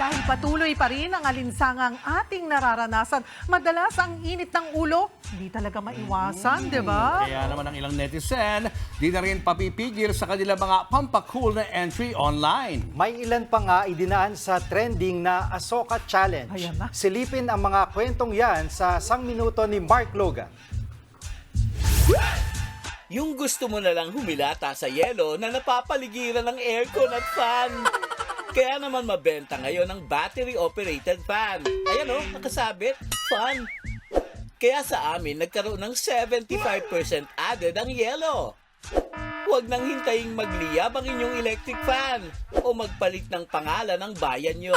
Dahil patuloy pa rin ang alinsangang ating nararanasan, madalas ang init ng ulo, hindi talaga maiwasan, di ba? Kaya naman ang ilang netizen, di na rin papipigil sa kanilang mga pampacool na entry online. May ilan pa nga idinaan sa trending na Asoka Challenge. Ayan na. Silipin ang mga kwentong yan sa sang minuto ni Mark Logan. Yung gusto mo na lang humilata sa yelo na napapaligiran ng aircon at fan. Kaya naman mabenta ngayon ang battery-operated fan. Ayan o, nakasabit, fan. Kaya sa amin, nagkaroon ng 75% added ang yelo. Huwag nang hintaying magliyab ang inyong electric fan o magpalit ng pangalan ng bayan nyo.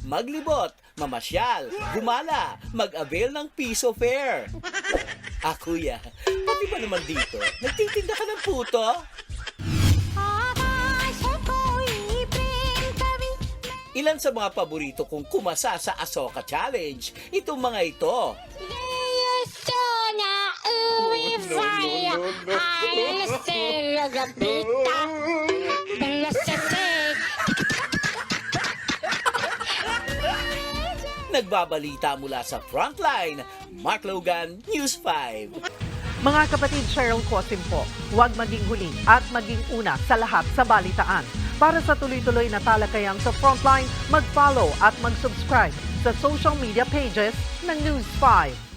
Maglibot, mamasyal, gumala, mag-avail ng piso fare. Kuya, pati ba naman dito? Nagtitinda ka ng puto? Ilan sa mga paborito kong kumasa sa Asoka Challenge, itong mga ito. Nagbabalita mula sa Frontline, Mark Logan, News 5. Mga kapatid, Cheryl Cosim po, huwag maging huli at maging una sa lahat sa balitaan. Para sa tuloy-tuloy na talakayang sa Frontline, mag-follow at mag-subscribe sa social media pages ng News 5.